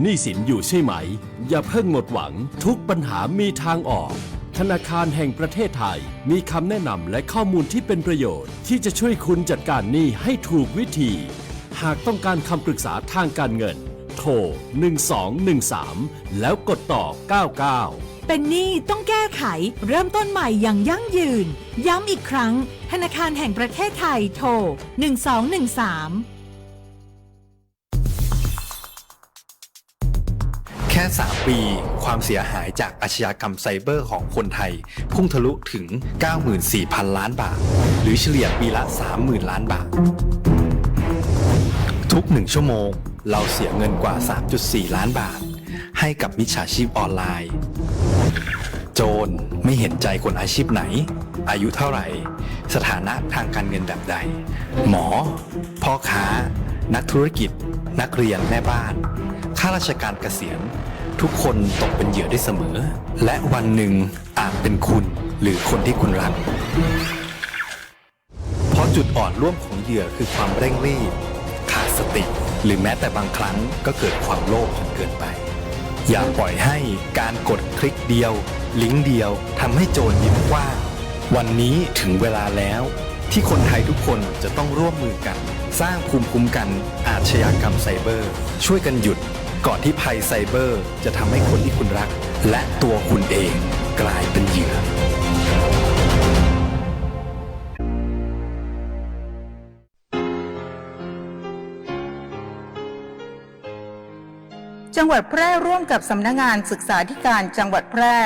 หนี้สินอยู่ใช่ไหมอย่าเพิ่งหมดหวังทุกปัญหามีทางออกธนาคารแห่งประเทศไทยมีคำแนะนำและข้อมูลที่เป็นประโยชน์ที่จะช่วยคุณจัดการหนี้ให้ถูกวิธีหากต้องการคำปรึกษาทางการเงินโทร1213แล้วกดต่อ99เป็นหนี้ต้องแก้ไขเริ่มต้นใหม่อย่างยั่งยืนย้ำอีกครั้งธนาคารแห่งประเทศไทยโทร1213แค่ 3 ปีความเสียหายจากอาชญากรรมไซเบอร์ของคนไทยพุ่งทะลุถึง 94,000 ล้านบาทหรือเฉลี่ยปีละ 30,000 ล้านบาททุก1ชั่วโมงเราเสียเงินกว่า 3.4 ล้านบาทให้กับมิจฉาชีพออนไลน์โจรไม่เห็นใจคนอาชีพไหนอายุเท่าไหร่สถานะทางการเงินแบบใดหมอพ่อค้านักธุรกิจนักเรียนแม่บ้านข้าราชการเกษียณทุกคนตกเป็นเหยื่อได้เสมอและวันหนึ่งอาจเป็นคุณหรือคนที่คุณรักเพราะจุดอ่อนร่วมของเหยื่อคือความเร่งรีบขาดสติหรือแม้แต่บางครั้งก็เกิดความโลภจนเกินไปอย่าปล่อยให้การกดคลิกเดียวลิงก์เดียวทำให้โจรยิ้มกว้างวันนี้ถึงเวลาแล้วที่คนไทยทุกคนจะต้องร่วมมือกันสร้างภูมิคุ้มกันอาชญากรรมไซเบอร์ช่วยกันหยุดก่อนที่ภัยไซเบอร์จะทำให้คนที่คุณรักและตัวคุณเองกลายเป็นเหยื่อจังหวัดแพร่ร่วมกับสำนักงานศึกษาธิการจังหวัดแพร่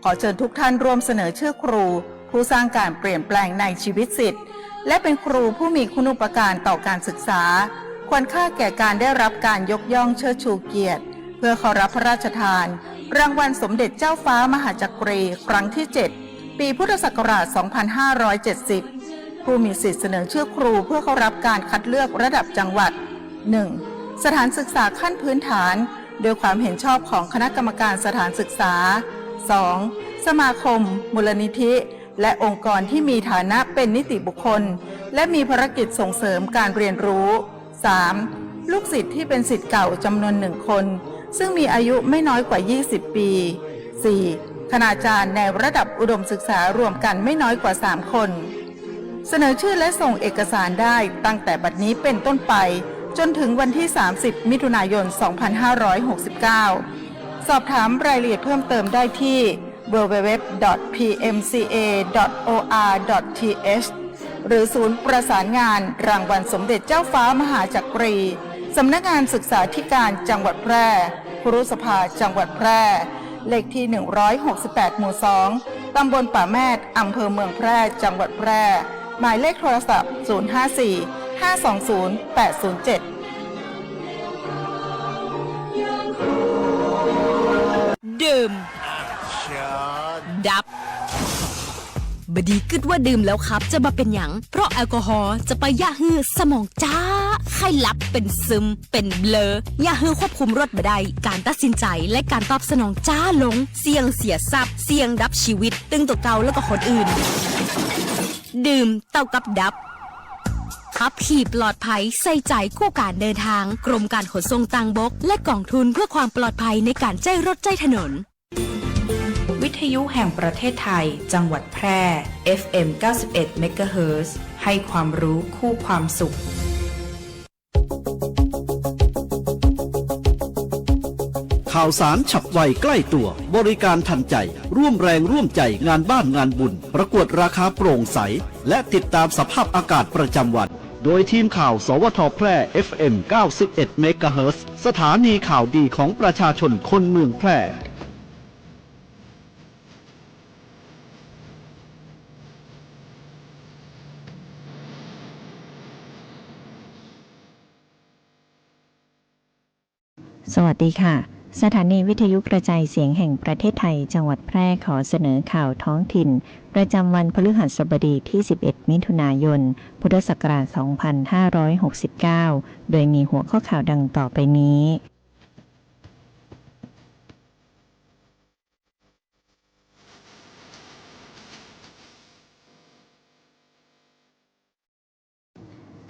ขอเชิญทุกท่านร่วมเสนอชื่อครูผู้สร้างการเปลี่ยนแปลงในชีวิตศิษย์และเป็นครูผู้มีคุณูปการต่อการศึกษาควรค่าแก่การได้รับการยกย่องเชิดชูเกียรติเพื่อขอรับพระราชทานรางวัลสมเด็จเจ้าฟ้ามหาจักรีครั้งที่ 7 ปีพุทธศักราช 2570 ผู้มีสิทธิเสนอชื่อครูเพื่อเข้ารับการคัดเลือกระดับจังหวัด 1. สถานศึกษาขั้นพื้นฐานโดยความเห็นชอบของคณะกรรมการสถานศึกษา 2. สมาคมมูลนิธิและองค์กรที่มีฐานะเป็นนิติบุคคลและมีภารกิจส่งเสริมการเรียนรู้ 3. ลูกศิษย์ที่เป็นศิษย์เก่าจำนวน1 คนซึ่งมีอายุไม่น้อยกว่า 20 ปี 4. คณาจารย์ในระดับอุดมศึกษารวมกันไม่น้อยกว่า 3 คนเสนอชื่อและส่งเอกสารได้ตั้งแต่บัดนี้เป็นต้นไปจนถึงวันที่ 30 มิถุนายน 2569 สอบถามรายละเอียดเพิ่มเติมได้ที่ www.pmca.or.th หรือศูนย์ประสานงานรางวัลสมเด็จเจ้าฟ้ามหาจักรีสำนักงานศึกษาธิการจังหวัดแพร่ครุสภาจังหวัดแพร่เลขที่ 168 หมู่ 2 ตำบลป่าแมดอำเภอเมืองแพร่จังหวัดแพร่หมายเลขโทรศัพท์ 054-520-807ดื่มดับบดีกึดว่าดื่มแล้วครับจะมาเป็นหยังเพราะแอลกอฮอล์จะไปย่าฮือสมองจ้าไข้หลับเป็นซึมเป็นเบลอย่าฮือควบคุมรถบ่ได้การตัดสินใจและการตอบสนองจ้าลงเสี่ยงเสียทรัพย์เสี่ยงดับชีวิตตึงตัวเก่าแล้วก็คนอื่นดื่มเท่ากับดับขับขี่ปลอดภัยใส่ใจคู่การเดินทางกรมการขนส่งทางบกและกองทุนเพื่อความปลอดภัยในการใช้รถใช้ถนนวิทยุแห่งประเทศไทยจังหวัดแพร่ FM 91 MHz ให้ความรู้คู่ความสุขข่าวสารฉับไวใกล้ตัวบริการทันใจร่วมแรงร่วมใจงานบ้านงานบุญประกวดราคาโปร่งใสและติดตามสภาพอากาศประจำวันโดยทีมข่าวสวทแพร่ FM 91 MHz สถานีข่าวดีของประชาชนคนเมืองแพร่สวัสดีค่ะสถานีวิทยุกระจายเสียงแห่งประเทศไทยจังหวัดแพร่ขอเสนอข่าวท้องถิ่นประจำวันพฤหัสบดีที่ 11 มิถุนายน พุทธศักราช 2569 โดยมีหัวข้อข่าวดังต่อไปนี้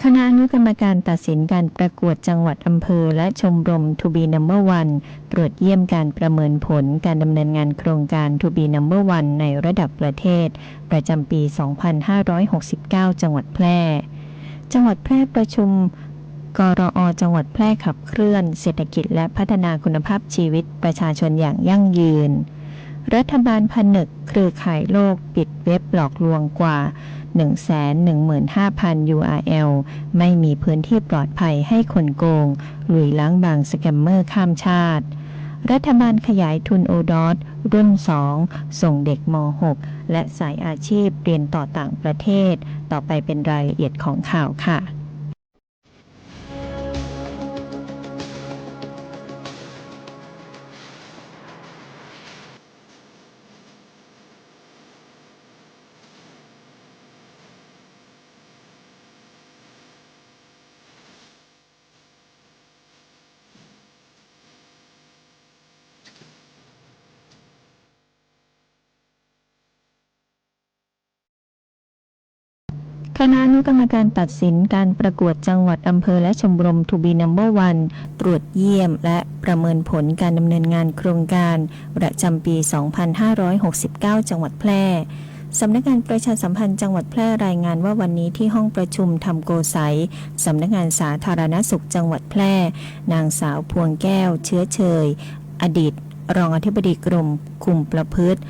ข คณะอนุกรรมการตัดสินการประกวดจังหวัดอำเภอและชมรม To be Number One ตรวจเยี่ยมการประเมินผลการดำเนินงานโครงการ To be Number One ในระดับประเทศประจำปี 2569 จังหวัดแพร่จังหวัดแพร่ประชุมกรอ.จังหวัดแพร่ขับเคลื่อนเศรษฐกิจและพัฒนาคุณภาพชีวิตประชาชนอย่างยั่งยืนรัฐบาลผนึกเครือข่ายโลกปิดเว็บหลอกลวงกว่า 115,000 URL ไม่มีพื้นที่ปลอดภัยให้คนโกงลุยล้างบางสแกมเมอร์ข้ามชาติรัฐบาลขยายทุนโอดอทรุ่น 2 ส่งเด็กม. .6 และสายอาชีพเรียนต่อต่างประเทศต่อไปเป็นรายละเอียดของข่าวค่ะคณะอนุกรรมการตัดสินการประกวดจังหวัดอำเภอและชมรม To be Number One ตรวจเยี่ยมและประเมินผลการดำเนินงานโครงการประจำปี 2569 จังหวัดแพร่สำนักงานประชาสัมพันธ์จังหวัดแพร่รายงานว่าวันนี้ที่ห้องประชุมธรรมโกสัยสำนักงานสาธารณสุขจังหวัดแพร่นางสาวพวงแก้วเชื้อเชยอดีตรองอธิบดีกรมคุมประพฤติ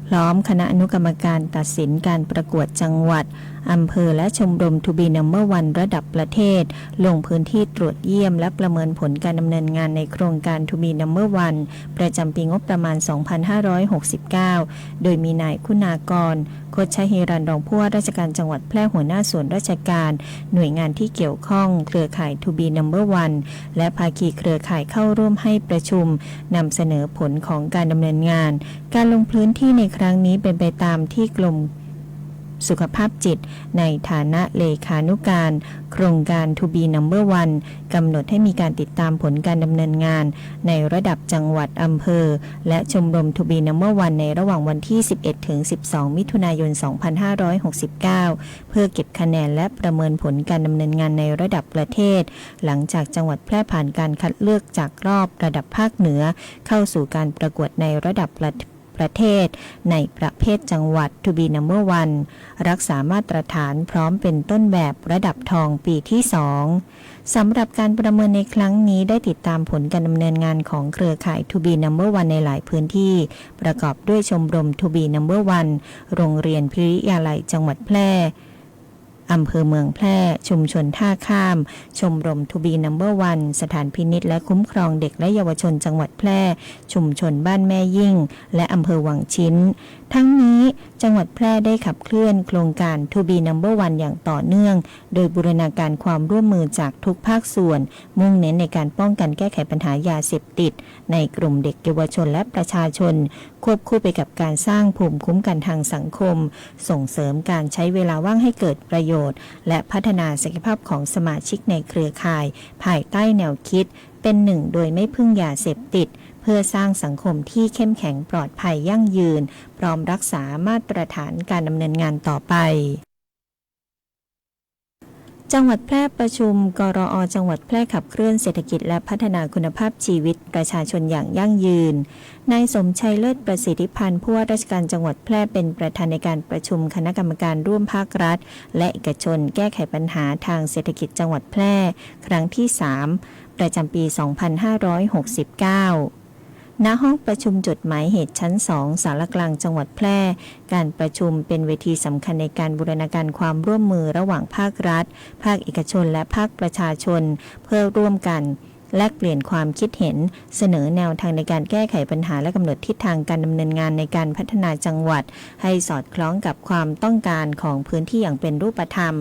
พร้อมคณะอนุกรรมการตัดสินการประกวดจังหวัดอำเภอและชมรม To be Number One ระดับประเทศลงพื้นที่ตรวจเยี่ยมและประเมินผลการดำเนินงานในโครงการ To be Number One ประจำปีงบประมาณ 2569 โดยมีนายคุณากรโคชฮิรันรองผู้ว่าราชการจังหวัดแพร่หัวหน้าส่วนราชการหน่วยงานที่เกี่ยวข้องเครือข่าย To be Number One และภาคีเครือข่ายเข้าร่วมให้ประชุมนำเสนอผลของการดำเนินงานการลงพื้นที่ในครั้งนี้เป็นไปตามที่กรมสุขภาพจิตในฐานะเลขานุการโครงการ To be Number One กำหนดให้มีการติดตามผลการดำเนินงานในระดับจังหวัดอำเภอและชมรม To be Number One ในระหว่างวันที่ 11 ถึง 12 มิถุนายน 2569 เพื่อเก็บคะแนนและประเมินผลการดำเนินงานในระดับประเทศหลังจากจังหวัดแพร่ผ่านการคัดเลือกจากรอบระดับภาคเหนือเข้าสู่การประกวดในระดับประเทศในประเภทจังหวัด To be Number One รักษามาตรฐานพร้อมเป็นต้นแบบระดับทองปีที่ 2สำหรับการประเมินในครั้งนี้ได้ติดตามผลการดำเนินงานของเครือข่าย To be Number One ในหลายพื้นที่ประกอบด้วยชมรม To be Number One โรงเรียนพิริยาลัยจังหวัดแพร่อำเภอเมืองแพร่ชุมชนท่าข้ามชมรม To be Number One สถานพินิจและคุ้มครองเด็กและเยาวชนจังหวัดแพร่ชุมชนบ้านแม่ยิ่งและอำเภอวังชิ้นทั้งนี้จังหวัดแพร่ได้ขับเคลื่อนโครงการ To be Number One อย่างต่อเนื่องโดยบูรณาการความร่วมมือจากทุกภาคส่วนมุ่งเน้นในการป้องกันแก้ไขปัญหายาเสพติดในกลุ่มเด็กเยาวชนและประชาชนควบคู่ไปกับการสร้างภูมิคุ้มกันทางสังคมส่งเสริมการใช้เวลาว่างให้เกิดประโยชน์และพัฒนาศักยภาพของสมาชิกในเครือข่ายภายใต้แนวคิดเป็นหนึ่งโดยไม่พึ่งยาเสพติดเพื่อสร้างสังคมที่เข้มแข็งปลอดภัยยั่งยืนพร้อมรักษามาตรฐานการดำเนินงานต่อไปจังหวัดแพร่ประชุมกรอ.จังหวัดแพร่ขับเคลื่อนเศรษฐกิจและพัฒนาคุณภาพชีวิตประชาชนอย่างยั่งยืนนายสมชัยเลิศประสิทธิพันธ์ผู้ว่าราชการจังหวัดแพร่เป็นประธานในการประชุมคณะกรรมการร่วมภาครัฐและเอกชนแก้ไขปัญหาทางเศรษฐกิจจังหวัดแพร่ครั้งที่ 3 ประจำปี 2569ณห้องประชุมจดหมายเหตุชั้น 2 ศาลากลางจังหวัดแพร่การประชุมเป็นเวทีสำคัญในการบูรณาการความร่วมมือระหว่างภาครัฐภาคเอกชนและภาคประชาชนเพื่อร่วมกันแลกเปลี่ยนความคิดเห็นเสนอแนวทางในการแก้ไขปัญหาและกำหนดทิศทางการดำเนินงานในการพัฒนาจังหวัดให้สอดคล้องกับความต้องการของพื้นที่อย่างเป็นรูปธรรม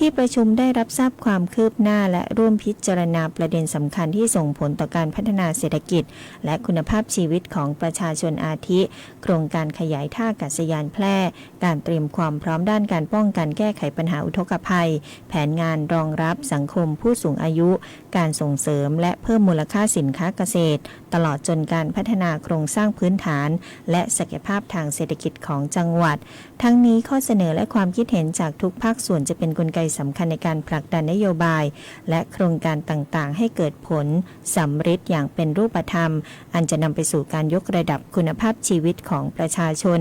ที่ประชุมได้รับทราบความคืบหน้าและร่วมพิจารณาประเด็นสำคัญที่ส่งผลต่อการพัฒนาเศรษฐกิจและคุณภาพชีวิตของประชาชนอาทิโครงการขยายท่าอากาศยานแพร่การเตรียมความพร้อมด้านการป้องกันแก้ไขปัญหาอุทกภัยแผนงานรองรับสังคมผู้สูงอายุ การส่งเสริมและเพิ่มมูลค่าสินค้าเกษตรตลอดจนการพัฒนาโครงสร้างพื้นฐานและศักยภาพทางเศรษฐกิจของจังหวัดทั้งนี้ข้อเสนอและความคิดเห็นจากทุกภาคส่วนจะเป็นกลไกสำคัญในการผลักดันนโยบายและโครงการต่างๆให้เกิดผลสำฤทธิ์อย่างเป็นรูปธรรมอันจะนำไปสู่การยกระดับคุณภาพชีวิตของประชาชน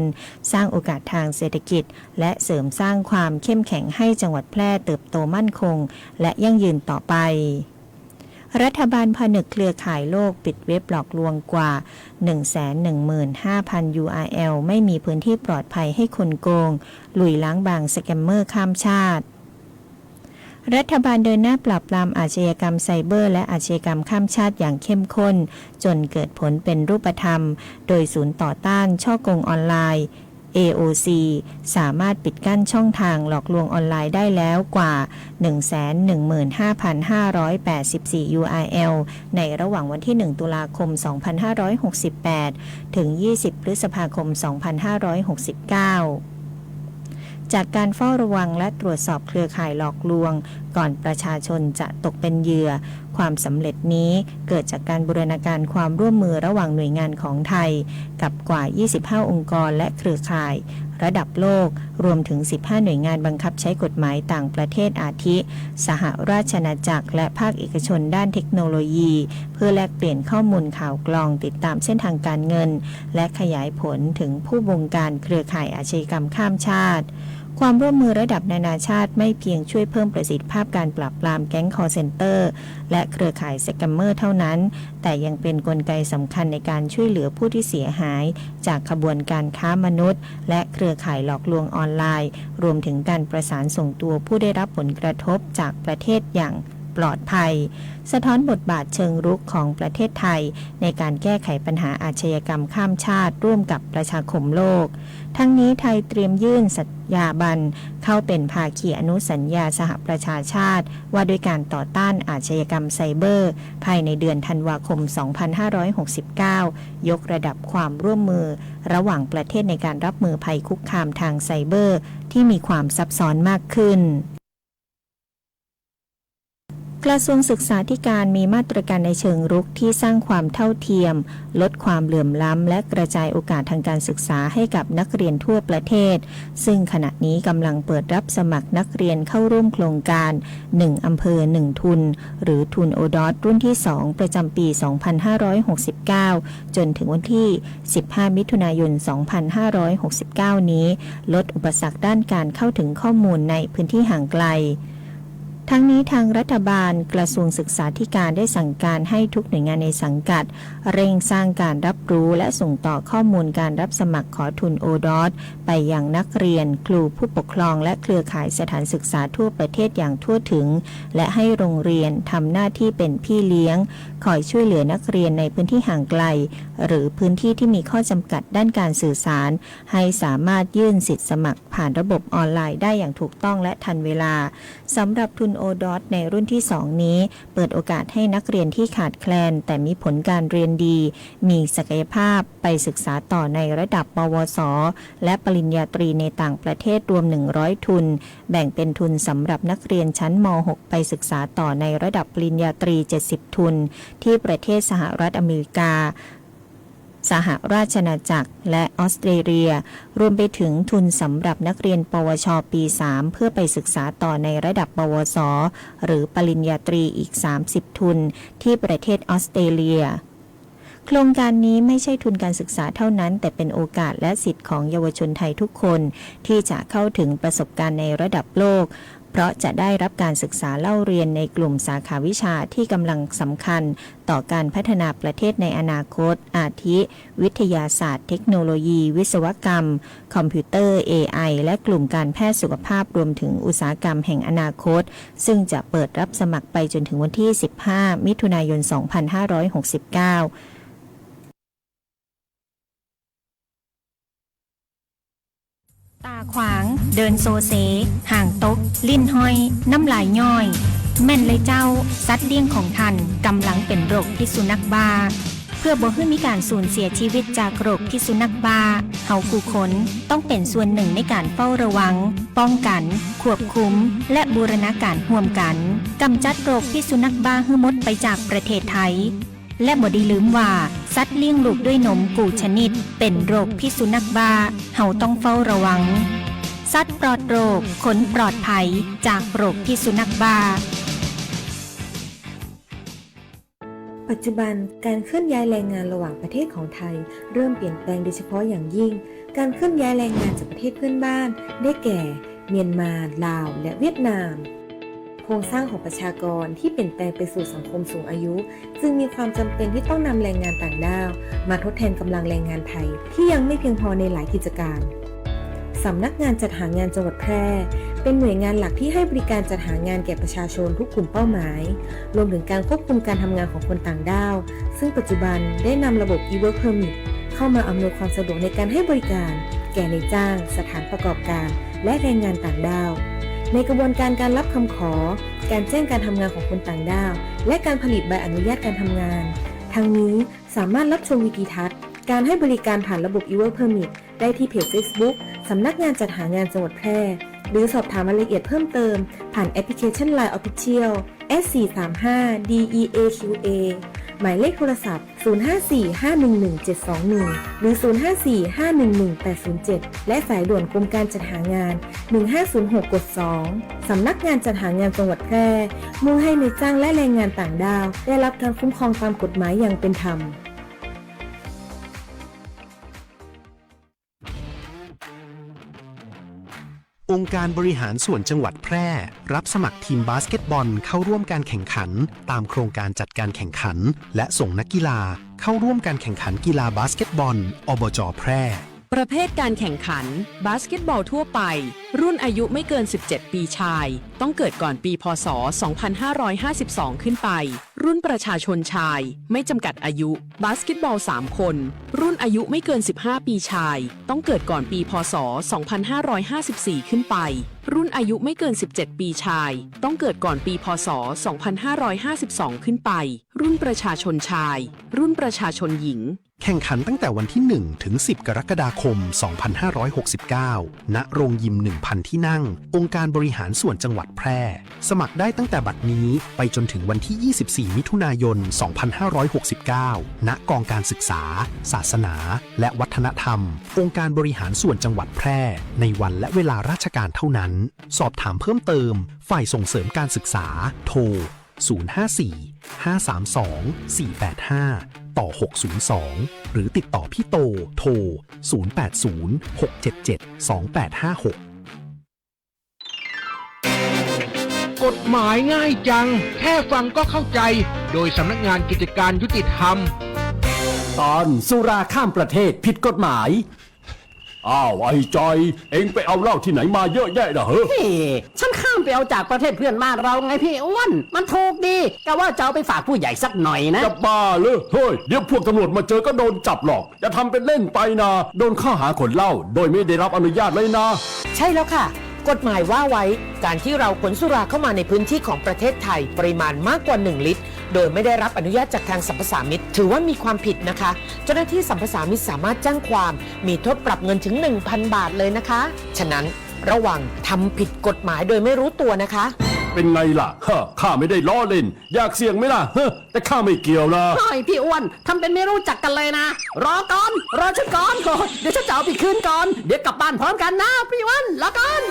สร้างโอกาสทางเศรษฐกิจและเสริมสร้างความเข้มแข็งให้จังหวัดแพร่เติบโตมั่นคงและยั่งยืนต่อไปรัฐบาลผนึกเครือข่ายโลกปิดเว็บหลอกลวงกว่า 115,000 URL ไม่มีพื้นที่ปลอดภัยให้คนโกงลุยล้างบางสแกมเมอร์ข้ามชาติรัฐบาลเดินหน้าปราบปรามอาชญากรรมไซเบอร์และอาชญากรรมข้ามชาติอย่างเข้มข้นจนเกิดผลเป็นรูปธรรมโดยศูนย์ต่อต้านฉ้อโกงออนไลน์ AOC สามารถปิดกั้นช่องทางหลอกลวงออนไลน์ได้แล้วกว่า 115,584 URL ในระหว่างวันที่ 1 ตุลาคม 2568 ถึง 20 พฤษภาคม 2569จากการเฝ้าระวังและตรวจสอบเครือข่ายหลอกลวงก่อนประชาชนจะตกเป็นเหยื่อความสำเร็จนี้เกิดจากการบูรณาการความร่วมมือระหว่างหน่วยงานของไทยกับกว่า 25 องค์กรและเครือข่ายระดับโลกรวมถึง 15 หน่วยงานบังคับใช้กฎหมายต่างประเทศอาทิสหราชอาณาจักรและภาคเอกชนด้านเทคโนโลยีเพื่อแลกเปลี่ยนข้อมูลข่าวกรองติดตามเส้นทางการเงินและขยายผลถึงผู้บงการเครือข่ายอาชญากรรมข้ามชาติความร่วมมือระดับนานาชาติไม่เพียงช่วยเพิ่มประสิทธิภาพการปราบปรามแก๊งคอลเซ็นเตอร์และเครือข่ายสแกมเมอร์เท่านั้นแต่ยังเป็นกลไกสำคัญในการช่วยเหลือผู้ที่เสียหายจากขบวนการค้ามนุษย์และเครือข่ายหลอกลวงออนไลน์รวมถึงการประสานส่งตัวผู้ได้รับผลกระทบจากประเทศอย่างปลอดภัยสะท้อนบทบาทเชิงรุกของประเทศไทยในการแก้ไขปัญหาอาชญากรรมข้ามชาติร่วมกับประชาคมโลกทั้งนี้ไทยเตรียมยื่นสัญญาบันเข้าเป็นภาคีอนุสัญญาสหประชาชาติว่าด้วยการต่อต้านอาชญากรรมไซเบอร์ภายในเดือนธันวาคม 2569 ยกระดับความร่วมมือระหว่างประเทศในการรับมือภัยคุกคามทางไซเบอร์ที่มีความซับซ้อนมากขึ้นกระทรวงศึกษาธิการมีมาตรการในเชิงรุกที่สร้างความเท่าเทียมลดความเหลื่อมล้ำและกระจายโอกาสทางการศึกษาให้กับนักเรียนทั่วประเทศซึ่งขณะนี้กำลังเปิดรับสมัครนักเรียนเข้าร่วมโครงการ1อำเภอ1ทุนหรือทุนโอดอทรุ่นที่2ประจำปี 2569 จนถึงวันที่ 15 มิถุนายน 2569 นี้ลดอุปสรรคด้านการเข้าถึงข้อมูลในพื้นที่ห่างไกลทั้งนี้ทางรัฐบาลกระทรวงศึกษาธิการได้สั่งการให้ทุกหน่วยงานในสังกัดเร่งสร้างการรับรู้และส่งต่อข้อมูลการรับสมัครขอทุนโอดอทไปยังนักเรียนครูผู้ปกครองและเครือข่ายสถานศึกษาทั่วประเทศอย่างทั่วถึงและให้โรงเรียนทำหน้าที่เป็นพี่เลี้ยงคอยช่วยเหลือนักเรียนในพื้นที่ห่างไกลหรือพื้นที่ที่มีข้อจำกัดด้านการสื่อสารให้สามารถยื่นสิทธิสมัครผ่านระบบออนไลน์ได้อย่างถูกต้องและทันเวลาสำหรับทุนโอดอทในรุ่นที่ 2 นี้เปิดโอกาสให้นักเรียนที่ขาดแคลนแต่มีผลการเรียนดีมีศักยภาพไปศึกษาต่อในระดับปวสและปริญญาตรีในต่างประเทศรวม100ทุนแบ่งเป็นทุนสำหรับนักเรียนชั้นม .6 ไปศึกษาต่อในระดับปริญญาตรี70ทุนที่ประเทศสหรัฐอเมริกาสหราชอาณาจักรและออสเตรเลียรวมไปถึงทุนสำหรับนักเรียนปวชปี 3 เพื่อไปศึกษาต่อในระดับปวสหรือปริญญาตรีอีก30ทุนที่ประเทศออสเตรเลียโครงการนี้ไม่ใช่ทุนการศึกษาเท่านั้นแต่เป็นโอกาสและสิทธิ์ของเยาวชนไทยทุกคนที่จะเข้าถึงประสบการณ์ในระดับโลกเพราะจะได้รับการศึกษาเล่าเรียนในกลุ่มสาขาวิชาที่กำลังสำคัญต่อการพัฒนาประเทศในอนาคตอาทิวิทยาศาสตร์เทคโนโลยีวิศวกรรมคอมพิวเตอร์ AI และกลุ่มการแพทย์สุขภาพรวมถึงอุตสาหกรรมแห่งอนาคตซึ่งจะเปิดรับสมัครไปจนถึงวันที่ 15 มิถุนายน 2569ตาขวางเดินโซเซห่างตกลิ้นห้อยน้ำลายย่อยแม่นเลยเจ้าสัตว์เลี้ยงของท่านกำลังเป็นโรคพิษสุนัขบ้าพ พื่อบ่ให้มีการสูญเสียชีวิตจากโรคพิษสุนัขบ้าเฮาผู้คนต้องเป็นส่วนหนึ่งในการเฝ้าระวังป้องกันควบคุมและบูรณาการร่วมกันกำจัดโรคพิษสุนัขบ้าให้หมดไปจากประเทศไทยและบ่ได้ลืมว่าสัตว์เลี้ยงลูกด้วยนมกูชนิดเป็นโรคพิษสุนัขบ้าเฮาต้องเฝ้าระวังสัตว์ปลอดโรคขนปลอดภัยจากโรคพิษสุนัขบ้าปัจจุบันการเคลื่อนย้ายแรงงานระหว่างประเทศของไทยเริ่มเปลี่ยนแปลงโดยเฉพาะอย่างยิ่งการเคลื่อนย้ายแรงงานจากประเทศเพื่อนบ้านได้แก่เมียนมาลาวและเวียดนามโครงสร้างของประชากรที่เปลี่ยนแปลงไปสู่สังคมสูงอายุจึงมีความจำเป็นที่ต้องนำแรงงานต่างด้าวมาทดแทนกำลังแรงงานไทยที่ยังไม่เพียงพอในหลายกิจการสำนักงานจัดหางานจังหวัดแพร่เป็นหน่วยงานหลักที่ให้บริการจัดหางานแก่ประชาชนทุกกลุ่มเป้าหมายรวมถึงการควบคุมการทำงานของคนต่างด้าวซึ่งปัจจุบันได้นำระบบ e-work permit เข้ามาอำนวยความสะดวกในการให้บริการแก่นายจ้างสถานประกอบการและแรงงานต่างด้าวในกระบวนการการรับคำขอการแจ้งการทำงานของคนต่างด้าวและการผลิตใบอนุญาตการทำงานทั้งนี้สามารถรับชมวิดีทัศน์การให้บริการผ่านระบบ e-work permit ได้ที่เพจ Facebook สำนักงานจัดหางานจังหวัดแพร่หรือสอบถามรายละเอียดเพิ่มเติมผ่านแอปพลิเคชัน LINE Official S435DEAQA หมายเลขโทรศัพท์ 0545111721 หรือ 0545111807 และสายด่วนกรมการจัดหางาน 1506 กด 2 สำนักงานจัดหางานจังหวัดแพร่มุ่งให้นายจ้างและแรงงานต่างด้าวได้รับการคุ้มครองตามกฎหมายอย่างเป็นธรรมองค์การบริหารส่วนจังหวัดแพร่รับสมัครทีมบาสเกตบอลเข้าร่วมการแข่งขันตามโครงการจัดการแข่งขันและส่งนักกีฬาเข้าร่วมการแข่งขันกีฬาบาสเกตบอลอบจ.แพร่ประเภทการแข่งขันบาสเกตบอลทั่วไปรุ่นอายุไม่เกิน17ปีชายต้องเกิดก่อนปีพ.ศ. 2552 ขึ้นไปรุ่นประชาชนชายไม่จำกัดอายุบาสเกตบอล3คนรุ่นอายุไม่เกิน15ปีชายต้องเกิดก่อนปีพ.ศ. 2554 ขึ้นไปรุ่นอายุไม่เกิน17ปีชายต้องเกิดก่อนปีพ.ศ. 2552 ขึ้นไปรุ่นประชาชนชายรุ่นประชาชนหญิงแข่งขันตั้งแต่วันที่ 1 ถึง 10 กรกฎาคม 2569 ณ โรงยิม 1,000 ที่นั่ง องค์การบริหารส่วนจังหวัดแพร่ สมัครได้ตั้งแต่บัดนี้ไปจนถึงวันที่ 24 มิถุนายน 2569 ณ กองการศึกษา ศาสนา และวัฒนธรรม องค์การบริหารส่วนจังหวัดแพร่ ในวันและเวลาราชการเท่านั้น สอบถามเพิ่มเติม ฝ่ายส่งเสริมการศึกษา โทร 054-532-485 ต่อ 602 หรือติดต่อพี่โต โทร 080-677-2856 กฎหมายง่ายจังแค่ฟังก็เข้าใจโดยสำนักงานกิจการยุติธรรมตอนสุราข้ามประเทศผิดกฎหมายอ้าวไอ้จอยเอ็งไปเอาเหล้าที่ไหนมาเยอะแยะนะเฮ้ยฉันข้ามไปเอาจากประเทศเพื่อนบ้านเราไงพี่อ้วนมันถูกดีแต่ว่าจะเอาไปฝากผู้ใหญ่สักหน่อยนะจะบ้าเลยเฮ้ยเดี๋ยวพวกตำรวจมาเจอก็โดนจับหรอกจะทำเป็นเล่นไปนะโดนข้อหาขนเหล้าโดยไม่ได้รับอนุญาตเลยนะใช่แล้วค่ะกฎหมายว่าไว้การที่เราขนสุราเข้ามาในพื้นที่ของประเทศไทยปริมาณมากกว่า1 ลิตรโดยไม่ได้รับอนุญาตจากทางสรรพสามิตถือว่ามีความผิดนะคะเจ้าหน้าที่สรรพสามิตสามารถแจ้งความมีโทษปรับเงินถึง 1,000 บาทเลยนะคะฉะนั้นระวังทำผิดกฎหมายโดยไม่รู้ตัวนะคะเป็นไงล่ะข้าไม่ได้ล้อเล่นอยากเสี่ยงไหมล่ะแต่ข้าไม่เกี่ยวนะเฮ้ยพี่อ้วนทำเป็นไม่รู้จักกันเลยนะรอก่อนรอฉันก่อนเดี๋ยวฉันจะเอาไปคืนก่อนเดี๋ยวกลับบ้านพร้อมกันนะพี่อ้วนรอก่อน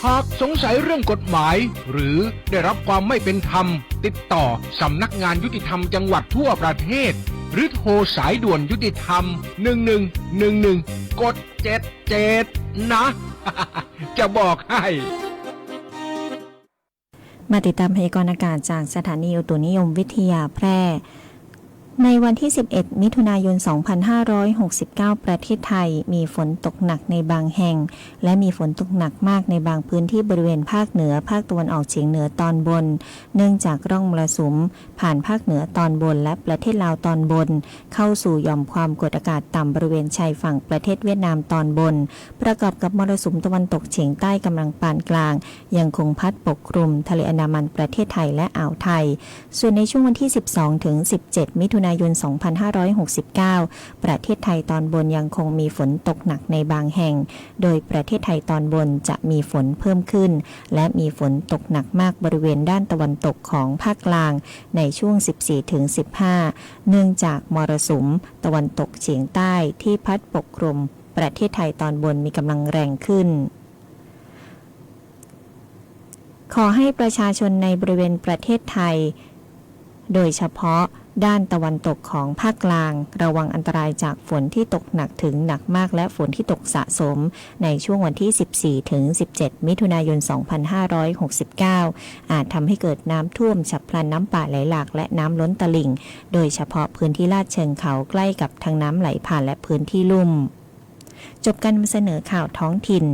หากสงสัยเรื่องกฎหมายหรือได้รับความไม่เป็นธรรมติดต่อสำนักงานยุติธรรมจังหวัดทั่วประเทศหรือโทรสายด่วนยุติธรรม1111กด77นะ จะบอกให้มาติดตามพยากรณ์อากาศจากสถานีอุตุนิยมวิทยาแพร่ในวันที่ 11 มิถุนายน 2569 ประเทศไทยมีฝนตกหนักในบางแห่งและมีฝนตกหนักมากในบางพื้นที่บริเวณภาคเหนือภาคตะวันออกเฉียงเหนือตอนบนเนื่องจากร่องมรสุมผ่านภาคเหนือตอนบนและประเทศลาวตอนบนเข้าสู่หย่อมความกดอากาศต่ำบริเวณชายฝั่งประเทศเวียดนามตอนบนประกอบกับมรสุมตะวันตกเฉียงใต้กำลังปานกลางยังคงพัดปกคลุมทะเลอันดามันประเทศไทยและอ่าวไทยส่วนในช่วงวันที่ 12 ถึง 17 มิถุ นายน 2569 ประเทศไทยตอนบนยังคงมีฝนตกหนักในบางแห่ง โดยประเทศไทยตอนบนจะมีฝนเพิ่มขึ้นและมีฝนตกหนักมากบริเวณด้านตะวันตกของภาคกลางในช่วง 14-15 เนื่องจากมรสุมตะวันตกเฉียงใต้ที่พัดปกคลุมประเทศไทยตอนบนมีกำลังแรงขึ้นขอให้ประชาชนในบริเวณประเทศไทยโดยเฉพาะด้านตะวันตกของภาคกลางระวังอันตรายจากฝนที่ตกหนักถึงหนักมากและฝนที่ตกสะสมในช่วงวันที่ 14-17 มิถุนายน 2569 อาจทำให้เกิดน้ำท่วมฉับพลันน้ำป่าไหลหลากและน้ำล้นตลิ่งโดยเฉพาะพื้นที่ลาดเชิงเขาใกล้กับทางน้ำไหลผ่านและพื้นที่ลุ่มจบการนำเสนอข่าวท้องถิ่น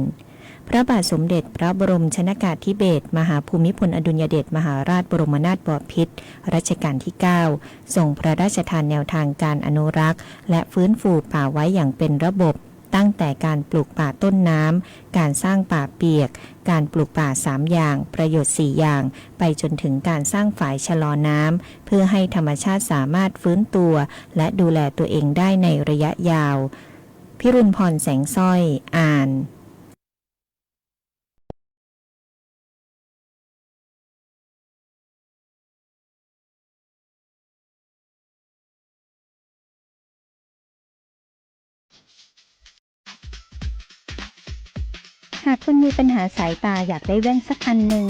พระบาทสมเด็จพระบรมชนกาธิเบศรมหาภูมิพลอดุลยเดชมหาราชบรมนาถบพิตรรัชกาลที่ 9 ทรงพระราชทานแนวทางการอนุรักษ์และฟื้นฟูป่าไว้อย่างเป็นระบบตั้งแต่การปลูกป่าต้นน้ำการสร้างป่าเปียกการปลูกป่า3อย่างประโยชน์4อย่างไปจนถึงการสร้างฝายชะลอน้ำเพื่อให้ธรรมชาติสามารถฟื้นตัวและดูแลตัวเองได้ในระยะยาวพิรุณพรแสงสร้อยอ่านหากคุณมีปัญหาสายตาอยากได้แว่นสักอันหนึ่ง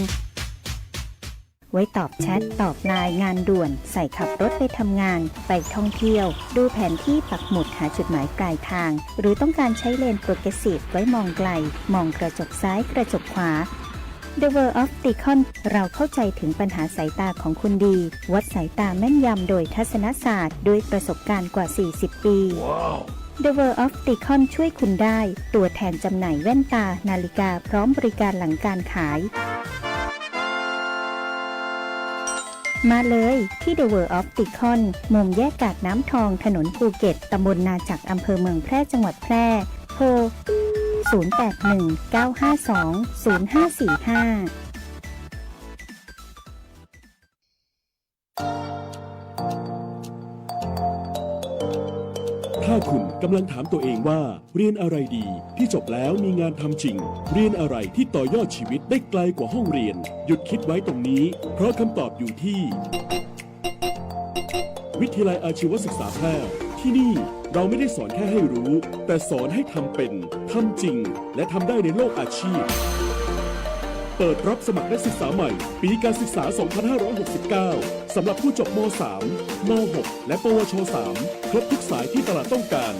ไว้ตอบแชทตอบไลน์งานด่วนใส่ขับรถไปทำงานไปท่องเที่ยวดูแผนที่ปักหมุดหาจุดหมายปลายทางหรือต้องการใช้เลนส์โปรเกรสซีฟไว้มองไกลมองกระจกซ้ายกระจกขวา The World of Opticon เราเข้าใจถึงปัญหาสายตาของคุณดีวัดสายตาแม่นยำโดยทัศนศาสตร์ด้วยประสบการณ์กว่า40 ปี The World of Opticon ช่วยคุณได้ตัวแทนจำหน่ายแว่นตานาฬิกาพร้อมบริการหลังการขายมาเลยที่ The World of Opticon มุมแยกกาดน้ำทองถนนภูเก็ตตำบลนาจักอำเภอเมืองแพร่จังหวัดแพร่โทร 0819520545ถ้าคุณกำลังถามตัวเองว่าเรียนอะไรดีที่จบแล้วมีงานทำจริงเรียนอะไรที่ต่อยอดชีวิตได้ไกลกว่าห้องเรียนหยุดคิดไว้ตรงนี้เพราะคำตอบอยู่ที่วิทยาลัยอาชีวศึกษาแพร่ที่นี่เราไม่ได้สอนแค่ให้รู้แต่สอนให้ทำเป็นทำจริงและทำได้ในโลกอาชีพเปิดรับสมัครนักศึกษาใหม่ปีการศึกษา 2569 สำหรับผู้จบม.3 ม.6 และปวช.3 ครบทุกสายที่ตลาดต้องการ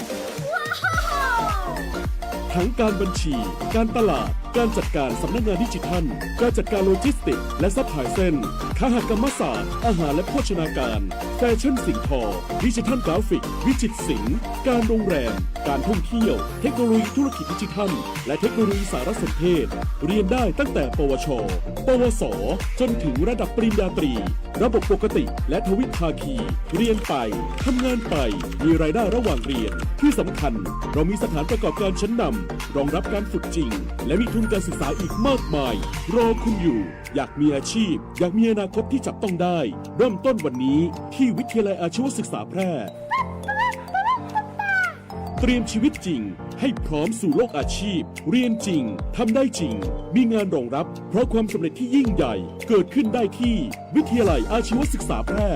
ทั้งการบัญชี การตลาด การจัดการสำนักงานดิจิทัล การจัดการโลจิสติกส์และซัพพลายเส้นคหกรรมศาสตร์อาหารและโภชนาการแฟชั่นสิ่งทอดิจิทัลกราฟิกวิจิตรศิลป์การโรงแรมการท่องเที่ยวเทคโนโลยีธุรกิจดิจิทัลและเทคโนโลยีสารสนเทศเรียนได้ตั้งแต่ปวช ปวส จนถึงระดับปริญญาตรีระบบปกติและทวิภาคีเรียนไปทำงานไปมีรายได้ระหว่างเรียนที่สำคัญเรามีสถานประกอบการชั้นนำรองรับการฝึกจริงและมีทุนการศึกษาอีกมากมายรอคุณอยู่อยากมีอาชีพอยากมีอนาคตที่จับต้องได้เริ่มต้นวันนี้ที่วิทยาลัยอาชีวศึกษาแพร่เตรียมชีวิตจริงให้พร้อมสู่โลกอาชีพเรียนจริงทำได้จริงมีงานรองรับเพราะความสำเร็จที่ยิ่งใหญ่เกิดขึ้นได้ที่วิทยาลัยอาชีวศึกษาแพร่